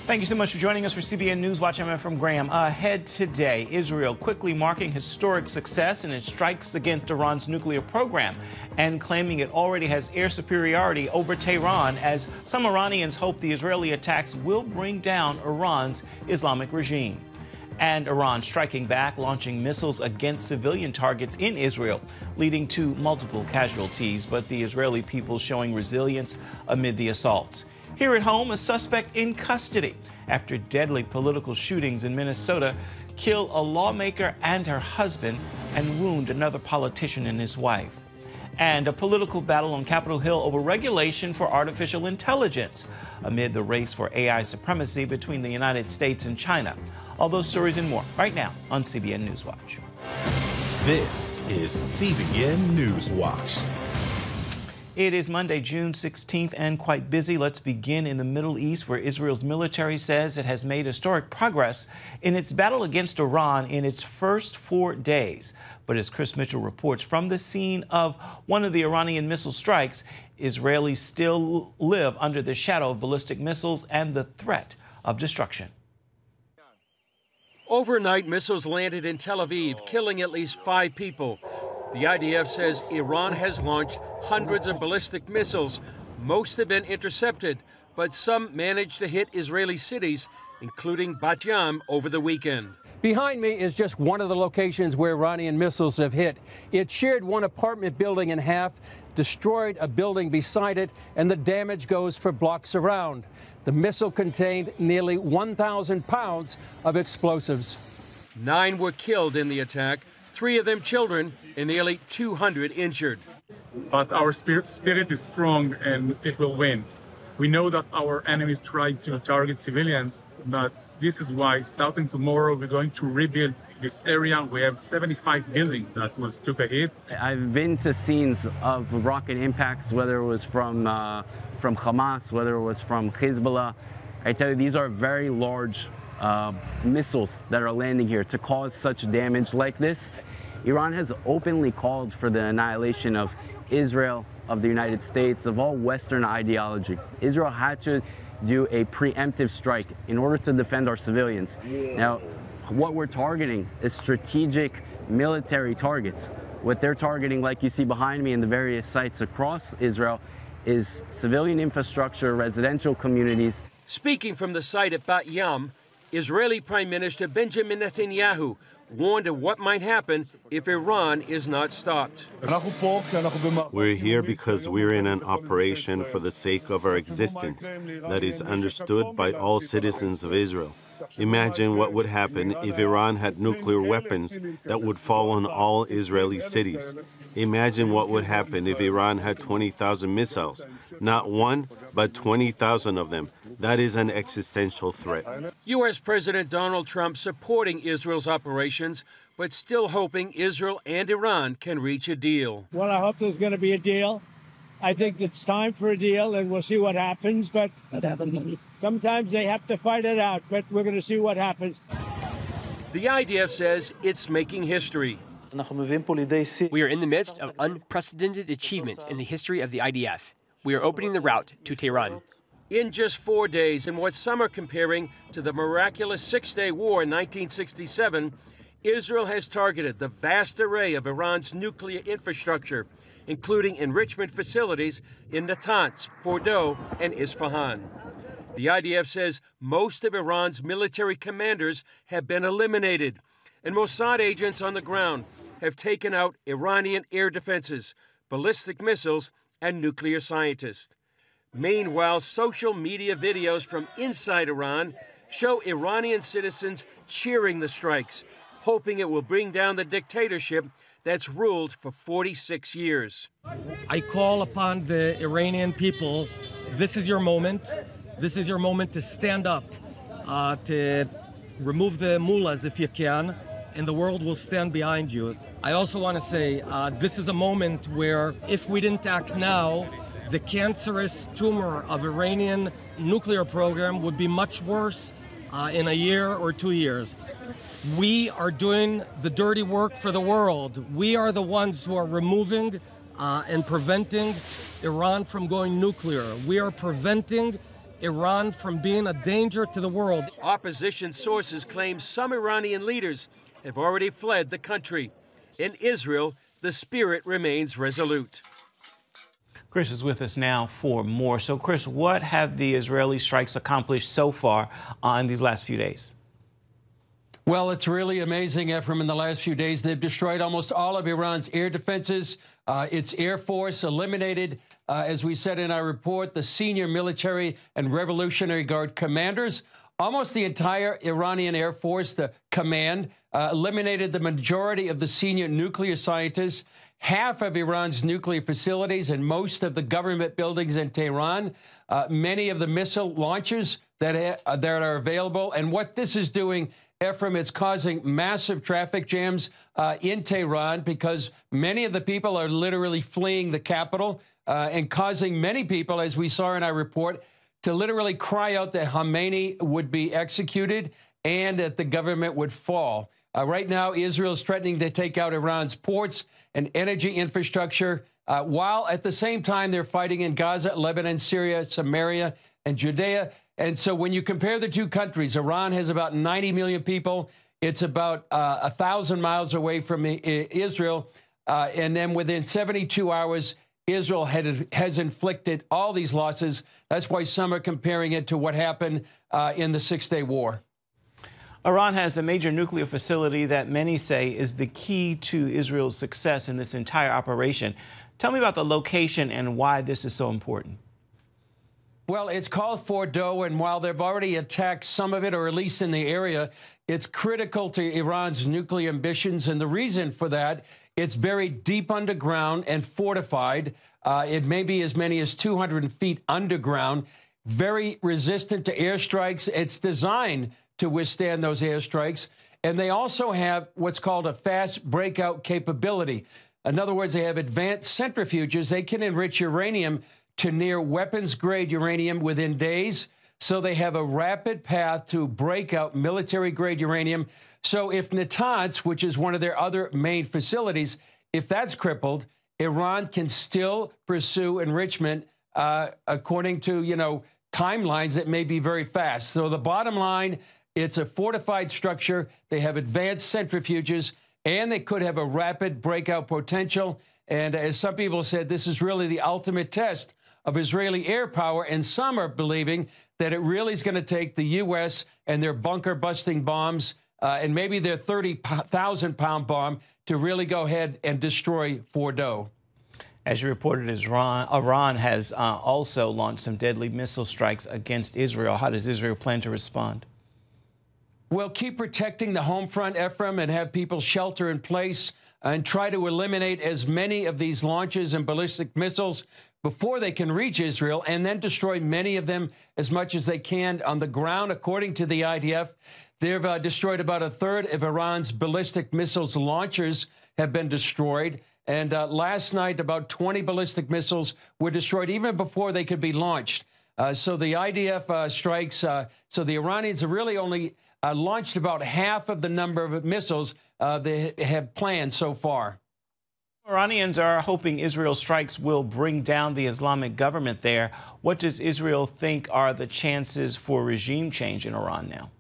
Thank you so much for joining us for CBN NewsWatch. I'm Efrem Graham. Ahead today, Israel quickly marking historic success in its strikes against Iran's nuclear program and claiming it already has air superiority over Tehran, as some Iranians hope the Israeli attacks will bring down Iran's Islamic regime. And Iran striking back, launching missiles against civilian targets in Israel, leading to multiple casualties, but the Israeli people showing resilience amid the assaults. Here at home, a suspect in custody after deadly political shootings in Minnesota kill a lawmaker and her husband and wound another politician and his wife. And a political battle on Capitol Hill over regulation for artificial intelligence amid the race for AI supremacy between the United States and China. All those stories and more right now on CBN NewsWatch. This is CBN NewsWatch. It is Monday, June 16th, and quite busy. Let's begin in the Middle East, where Israel's military says it has made historic progress in its battle against Iran in its first 4 days. But as Chris Mitchell reports from the scene of one of the Iranian missile strikes, Israelis still live under the shadow of ballistic missiles and the threat of destruction. Overnight, missiles landed in Tel Aviv, killing at least 5 people. The IDF says Iran has launched hundreds of ballistic missiles. Most have been intercepted, but some managed to hit Israeli cities, including Bat Yam, over the weekend. Behind me is just one of the locations where Iranian missiles have hit. It sheared one apartment building in half, destroyed a building beside it, and the damage goes for blocks around. The missile contained nearly 1,000 pounds of explosives. 9 were killed in the attack, 3 of them children, and nearly 200 injured. But our spirit is strong and it will win. We know that our enemies try to target civilians, but this is why starting tomorrow we're going to rebuild this area. We have 75 buildings that took a hit. I've been to scenes of rocket impacts, whether it was from Hamas, whether it was from Hezbollah. I tell you, these are very large missiles that are landing here to cause such damage like this. Iran has openly called for the annihilation of Israel, of the United States, of all Western ideology. Israel had to do a preemptive strike in order to defend our civilians. Now, what we're targeting is strategic military targets. What they're targeting, like you see behind me in the various sites across Israel, is civilian infrastructure, residential communities. Speaking from the site at Bat Yam, Israeli Prime Minister Benjamin Netanyahu warned of what might happen if Iran is not stopped. We're here because we're in an operation for the sake of our existence that is understood by all citizens of Israel. Imagine what would happen if Iran had nuclear weapons that would fall on all Israeli cities. Imagine what would happen if Iran had 20,000 missiles. Not one, but 20,000 of them. That is an existential threat. U.S. President Donald Trump supporting Israel's operations, but still hoping Israel and Iran can reach a deal. Well, I hope there's going to be a deal. I think it's time for a deal, and we'll see what happens. But sometimes they have to fight it out, but we're going to see what happens. The IDF says it's making history. We are in the midst of unprecedented achievements in the history of the IDF. We are opening the route to Tehran. In just 4 days, in what some are comparing to the miraculous Six-Day War in 1967, Israel has targeted the vast array of Iran's nuclear infrastructure, including enrichment facilities in Natanz, Fordow, and Isfahan. The IDF says most of Iran's military commanders have been eliminated, and Mossad agents on the ground have taken out Iranian air defenses, ballistic missiles, and nuclear scientists. Meanwhile, social media videos from inside Iran show Iranian citizens cheering the strikes, hoping it will bring down the dictatorship that's ruled for 46 years. I call upon the Iranian people, this is your moment. This is your moment to stand up, to remove the mullahs if you can, and the world will stand behind you. I also want to say this is a moment where if we didn't act now, the cancerous tumor of Iranian nuclear program would be much worse in a year or 2 years. We are doing the dirty work for the world. We are the ones who are removing and preventing Iran from going nuclear. We are preventing Iran from being a danger to the world. Opposition sources claim some Iranian leaders have already fled the country. In Israel, the spirit remains resolute. Chris is with us now for more. So, Chris, what have the Israeli strikes accomplished so far in these last few days? Well, it's really amazing, Ephraim. In the last few days, they've destroyed almost all of Iran's air defenses. Its Air Force eliminated, as we said in our report, the senior military and Revolutionary Guard commanders. Almost the entire Iranian Air Force, the command, eliminated the majority of the senior nuclear scientists, half of Iran's nuclear facilities, and most of the government buildings in Tehran, many of the missile launchers that are available. And what this is doing, Ephraim, it's causing massive traffic jams in Tehran because many of the people are literally fleeing the capital and causing many people, as we saw in our report, to literally cry out that Khamenei would be executed and that the government would fall. Right now, Israel is threatening to take out Iran's ports and energy infrastructure, while at the same time they're fighting in Gaza, Lebanon, Syria, Samaria, and Judea. And so when you compare the two countries, Iran has about 90 million people. It's about 1,000 miles away from Israel. And then within 72 hours, Israel has inflicted all these losses. That's why some are comparing it to what happened in the Six-Day War. Iran has a major nuclear facility that many say is the key to Israel's success in this entire operation. Tell me about the location and why this is so important. Well, it's called Fordow, and while they've already attacked some of it, or at least in the area, it's critical to Iran's nuclear ambitions. And the reason for that, it's buried deep underground and fortified. It may be as many as 200 feet underground, very resistant to airstrikes. It's designed to withstand those airstrikes. And they also have what's called a fast breakout capability. In other words, they have advanced centrifuges. They can enrich uranium to near weapons-grade uranium within days. So they have a rapid path to break out military-grade uranium. So if Natanz, which is one of their other main facilities, if that's crippled, Iran can still pursue enrichment according to, timelines that may be very fast. So the bottom line, it's a fortified structure. They have advanced centrifuges, and they could have a rapid breakout potential. And as some people said, this is really the ultimate test of Israeli air power. And some are believing that it really is going to take the U.S. and their bunker-busting bombs and maybe their 30,000-pound bomb to really go ahead and destroy Fordow. As you reported, Iran has also launched some deadly missile strikes against Israel. How does Israel plan to respond? Well, keep protecting the home front, Ephraim, and have people shelter in place and try to eliminate as many of these launches and ballistic missiles before they can reach Israel, and then destroy many of them as much as they can on the ground. According to the IDF, they've destroyed about a third of Iran's ballistic missiles launchers have been destroyed. And last night, about 20 ballistic missiles were destroyed even before they could be launched. So the IDF strikes, so the Iranians have really only launched about half of the number of missiles they have planned so far. Iranians are hoping Israel's strikes will bring down the Islamic government there. What does Israel think are the chances for regime change in Iran now?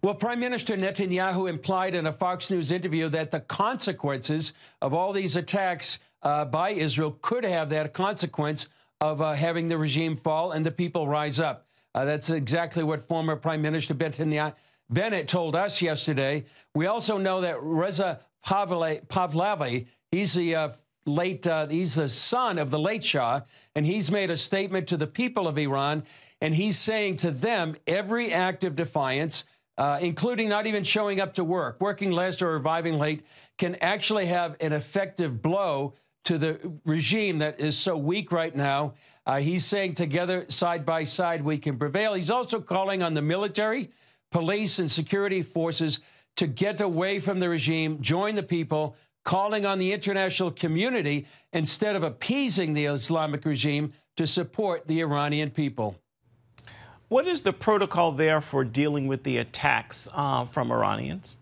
Well, Prime Minister Netanyahu implied in a Fox News interview that the consequences of all these attacks by Israel could have that consequence of having the regime fall and the people rise up. That's exactly what former Prime Minister Bennett told us yesterday. We also know that Reza Pahlavi, he's the son of the late Shah, and he's made a statement to the people of Iran, and he's saying to them every act of defiance, including not even showing up to work, working less or arriving late, can actually have an effective blow to the regime that is so weak right now. He's saying together, side by side, we can prevail. He's also calling on the military, police, and security forces to get away from the regime, join the people, calling on the international community instead of appeasing the Islamic regime to support the Iranian people. What is the protocol there for dealing with the attacks from Iranians?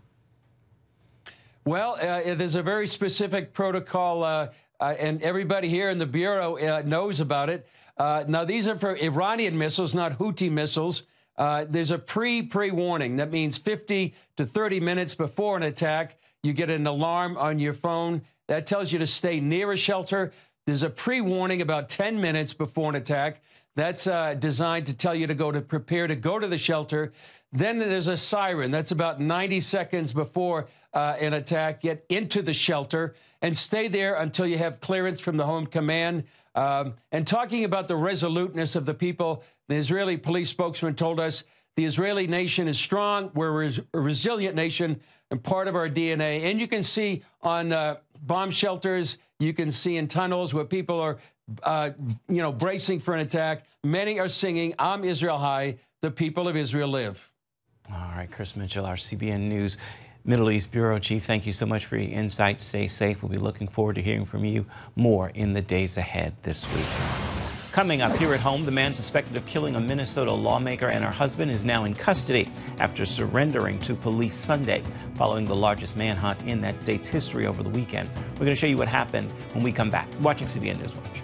Well, there's a very specific protocol, and everybody here in the Bureau knows about it. Now, these are for Iranian missiles, not Houthi missiles. There's a pre-warning. That means 50 to 30 minutes before an attack, you get an alarm on your phone that tells you to stay near a shelter. There's a pre-warning about 10 minutes before an attack. That's designed to tell you to prepare to go to the shelter. Then there's a siren. That's about 90 seconds before an attack. Get into the shelter and stay there until you have clearance from the Home Command. And talking about the resoluteness of the people, the Israeli police spokesman told us the Israeli nation is strong. We're a resilient nation and part of our DNA. And you can see on bomb shelters, you can see in tunnels where people are, bracing for an attack. Many are singing, "Am Israel High, the people of Israel live." All right, Chris Mitchell, our CBN News Middle East Bureau Chief, thank you so much for your insight. Stay safe. We'll be looking forward to hearing from you more in the days ahead this week. Coming up here at home, the man suspected of killing a Minnesota lawmaker and her husband is now in custody after surrendering to police Sunday, following the largest manhunt in that state's history over the weekend. We're going to show you what happened when we come back. Watching CBN NewsWatch.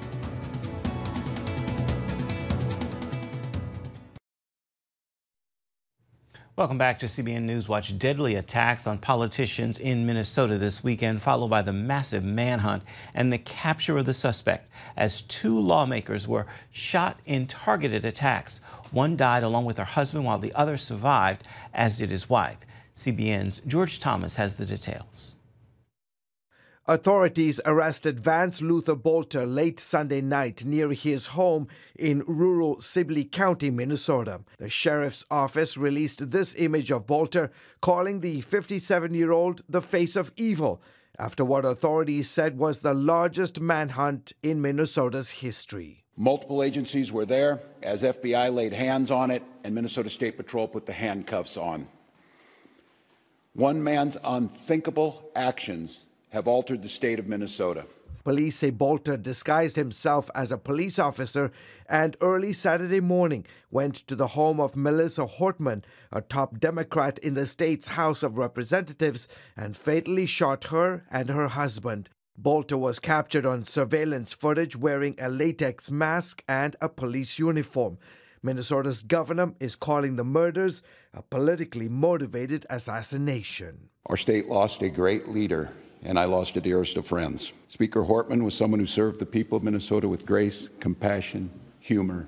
Welcome back to CBN NewsWatch. Deadly attacks on politicians in Minnesota this weekend, followed by the massive manhunt and the capture of the suspect as two lawmakers were shot in targeted attacks. One died along with her husband while the other survived, as did his wife. CBN's George Thomas has the details. Authorities arrested Vance Luther Bolter late Sunday night near his home in rural Sibley County, Minnesota. The sheriff's office released this image of Bolter, calling the 57-year-old the face of evil, after what authorities said was the largest manhunt in Minnesota's history. Multiple agencies were there as FBI laid hands on it and Minnesota State Patrol put the handcuffs on. One man's unthinkable actions have altered the state of Minnesota. Police say Bolter disguised himself as a police officer and early Saturday morning went to the home of Melissa Hortman, a top Democrat in the state's House of Representatives, and fatally shot her and her husband. Bolter was captured on surveillance footage wearing a latex mask and a police uniform. Minnesota's governor is calling the murders a politically motivated assassination. Our state lost a great leader, and I lost the dearest of friends. Speaker Hortman was someone who served the people of Minnesota with grace, compassion, humor,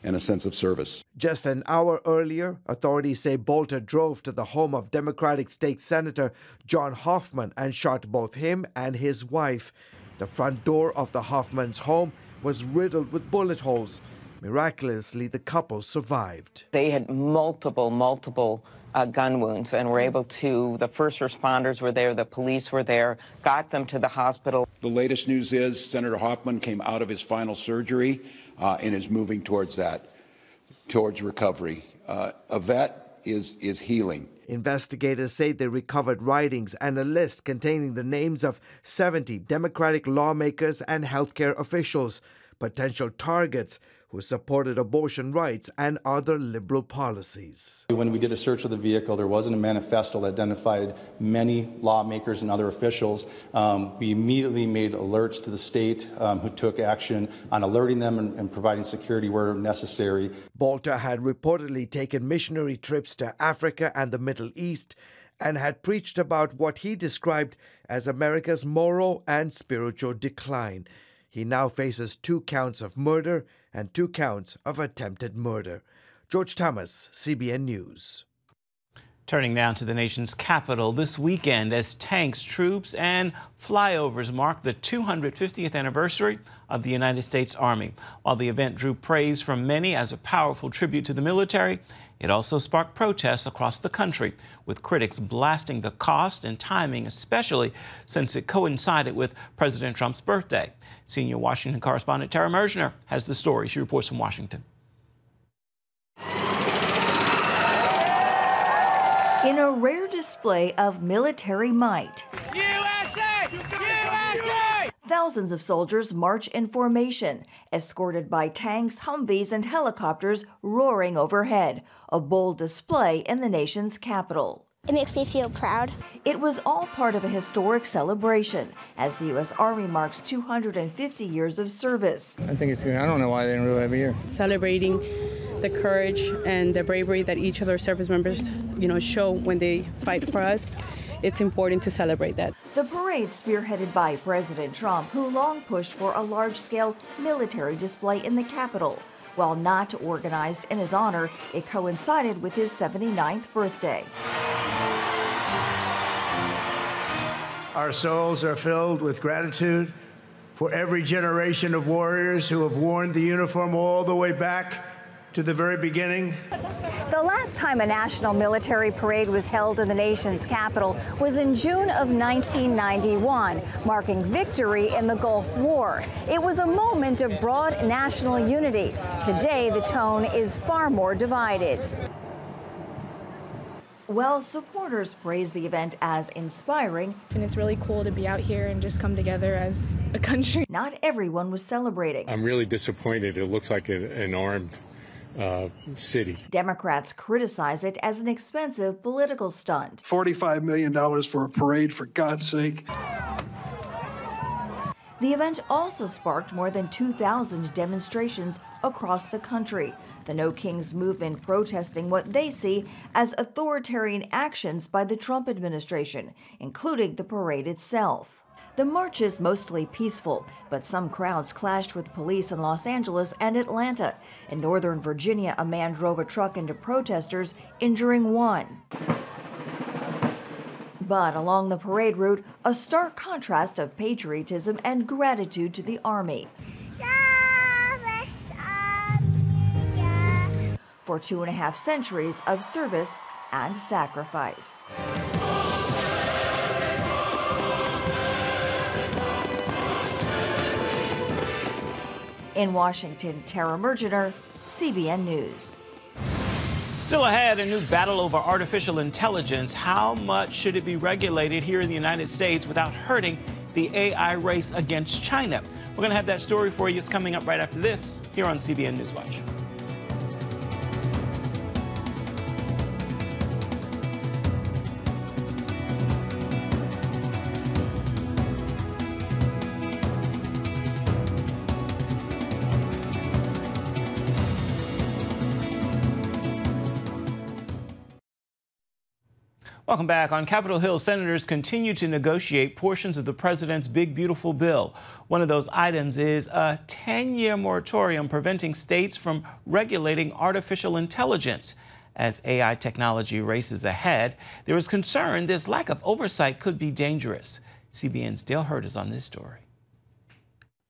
and a sense of service. Just an hour earlier, authorities say Bolter drove to the home of Democratic State Senator John Hoffman and shot both him and his wife. The front door of the Hoffman's home was riddled with bullet holes. Miraculously, the couple survived. They had multiple gun wounds and were able to, the first responders were there, the police were there, got them to the hospital. The latest news is Senator Hoffman came out of his final surgery and is moving towards recovery. A vet is healing. Investigators say they recovered writings and a list containing the names of 70 Democratic lawmakers and healthcare officials, potential targets who supported abortion rights and other liberal policies. When we did a search of the vehicle, there wasn't a manifesto that identified many lawmakers and other officials. We immediately made alerts to the state who took action on alerting them and providing security where necessary. Bolter had reportedly taken missionary trips to Africa and the Middle East and had preached about what he described as America's moral and spiritual decline. He now faces 2 counts of murder and 2 counts of attempted murder. George Thomas, CBN News. Turning now to the nation's capital this weekend as tanks, troops, and flyovers mark the 250th anniversary of the United States Army. While the event drew praise from many as a powerful tribute to the military, it also sparked protests across the country, with critics blasting the cost and timing, especially since it coincided with President Trump's birthday. Senior Washington correspondent Tara Mergener has the story. She reports from Washington. In a rare display of military might, USA! USA! Thousands of soldiers march in formation, escorted by tanks, Humvees, and helicopters roaring overhead, a bold display in the nation's capital. It makes me feel proud. It was all part of a historic celebration as the U.S. Army marks 250 years of service. I think it's good. I don't know why they didn't do it every year. Celebrating the courage and the bravery that each of our service members, show when they fight for us. It's important to celebrate that. The parade spearheaded by President Trump, who long pushed for a large-scale military display in the Capitol. While not organized in his honor, it coincided with his 79th birthday. Our souls are filled with gratitude for every generation of warriors who have worn the uniform all the way back to the very beginning. The last time a national military parade was held in the nation's capital was in June of 1991, marking victory in the Gulf War. It was a moment of broad national unity. Today, the tone is far more divided. Well, supporters praise the event as inspiring. And it's really cool to be out here and just come together as a country. Not everyone was celebrating. I'm really disappointed. It looks like an armed city. Democrats criticize it as an expensive political stunt. $45 million for a parade, for God's sake. The event also sparked more than 2,000 demonstrations across the country. The No Kings movement protesting what they see as authoritarian actions by the Trump administration, including the parade itself. The march is mostly peaceful, but some crowds clashed with police in Los Angeles and Atlanta. In Northern Virginia, a man drove a truck into protesters, injuring one. But along the parade route, a stark contrast of patriotism and gratitude to the Army. For 2.5 centuries of service and sacrifice. In Washington, Tara Mergener, CBN News. Still ahead, a new battle over artificial intelligence. How much should it be regulated here in the United States without hurting the AI race against China? We're going to have that story for you. It's coming up right after this here on CBN NewsWatch. Welcome back. On Capitol Hill, senators continue to negotiate portions of the president's big, beautiful bill. One of those items is a 10-year moratorium preventing states from regulating artificial intelligence. As AI technology races ahead, there is concern this lack of oversight could be dangerous. CBN's Dale Hurd is on this story.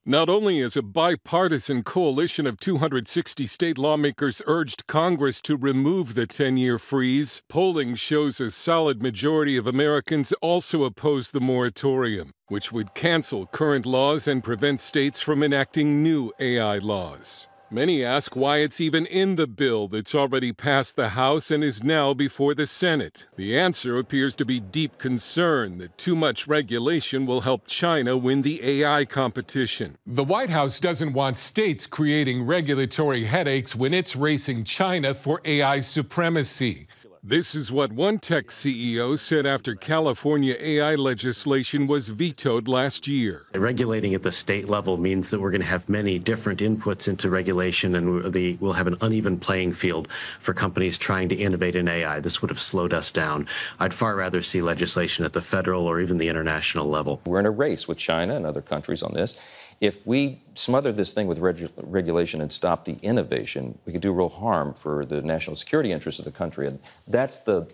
Not only has a bipartisan coalition of 260 state lawmakers urged Congress to remove the 10-year freeze, polling shows a solid majority of Americans also oppose the moratorium, which would cancel current laws and prevent states from enacting new AI laws. Many ask why it's even in the bill that's already passed the House and is now before the Senate. The answer appears to be deep concern that too much regulation will help China win the AI competition. The White House doesn't want states creating regulatory headaches when it's racing China for AI supremacy. This is what one tech CEO said after California AI legislation was vetoed last year. Regulating at the state level means that we're going to have many different inputs into regulation, and we'll have an uneven playing field for companies trying to innovate in AI. This would have slowed us down. I'd far rather see legislation at the federal or even the international level. We're in a race with China and other countries on this. If we smother this thing with regulation and stop the innovation, we could do real harm for the national security interests of the country. And that's the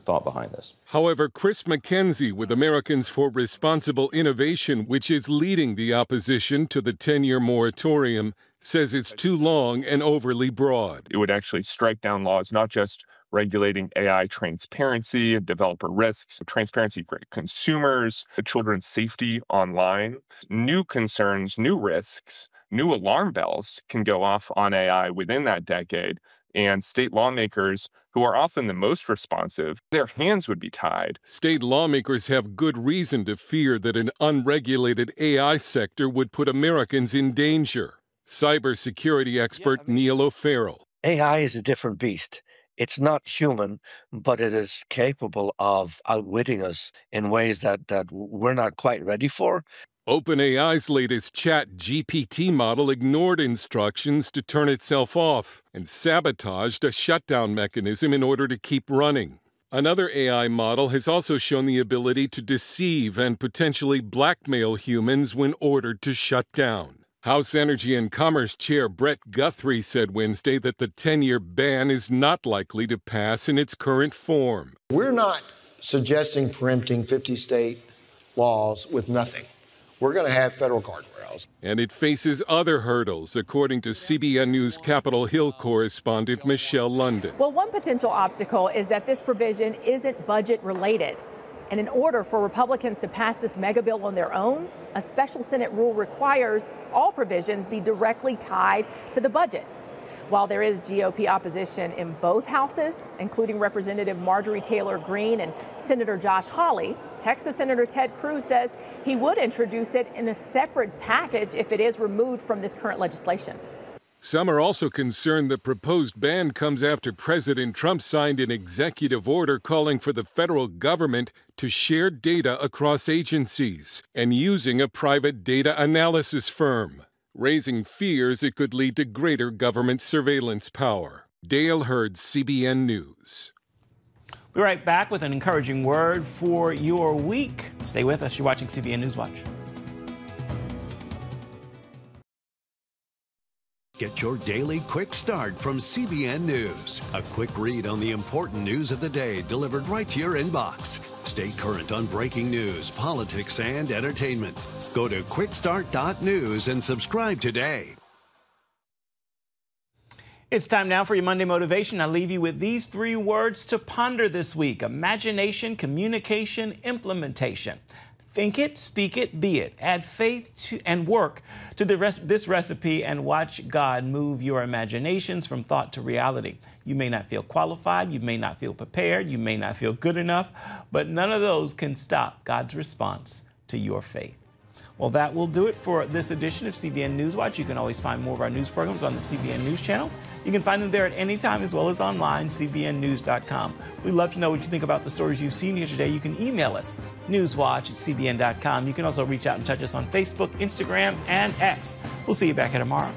thought behind this. However, Chris McKenzie with Americans for Responsible Innovation, which is leading the opposition to the 10-year moratorium, says it's too long and overly broad. It would actually strike down laws, not just regulating AI transparency and developer risks, transparency for consumers, children's safety online. New concerns, new risks, new alarm bells can go off on AI within that decade. And state lawmakers, who are often the most responsive, their hands would be tied. State lawmakers have good reason to fear that an unregulated AI sector would put Americans in danger. Cybersecurity expert Neil O'Farrell. AI is a different beast. It's not human, but it is capable of outwitting us in ways that we're not quite ready for. OpenAI's latest ChatGPT model ignored instructions to turn itself off and sabotaged a shutdown mechanism in order to keep running. Another AI model has also shown the ability to deceive and potentially blackmail humans when ordered to shut down. House Energy and Commerce Chair Brett Guthrie said Wednesday that the 10-year ban is not likely to pass in its current form. We're not suggesting preempting 50 state laws with nothing. We're going to have federal guardrails. And it faces other hurdles, according to CBN News Capitol Hill correspondent Michelle London. Well, one potential obstacle is that this provision isn't budget related. And in order for Republicans to pass this mega bill on their own, a special Senate rule requires all provisions be directly tied to the budget. While there is GOP opposition in both houses, including Representative Marjorie Taylor Greene and Senator Josh Hawley, Texas Senator Ted Cruz says he would introduce it in a separate package if it is removed from this current legislation. Some are also concerned the proposed ban comes after President Trump signed an executive order calling for the federal government to share data across agencies and using a private data analysis firm, raising fears it could lead to greater government surveillance power. Dale Hurd, CBN News. We'll be right back with an encouraging word for your week. Stay with us. You're watching CBN NewsWatch. Get your daily quick start from CBN News. A quick read on the important news of the day delivered right to your inbox. Stay current on breaking news, politics, and entertainment. Go to quickstart.news and subscribe today. It's time now for your Monday Motivation. I leave you with these 3 words to ponder this week: imagination, communication, implementation. Think it, speak it, be it. Add faith to, and work to this recipe and watch God move your imaginations from thought to reality. You may not feel qualified, you may not feel prepared, you may not feel good enough, but none of those can stop God's response to your faith. Well, that will do it for this edition of CBN NewsWatch. You can always find more of our news programs on the CBN News channel. You can find them there at any time, as well as online, cbnnews.com. We'd love to know what you think about the stories you've seen here today. You can email us, newswatch@cbn.com. You can also reach out and touch us on Facebook, Instagram, and X. We'll see you back here tomorrow.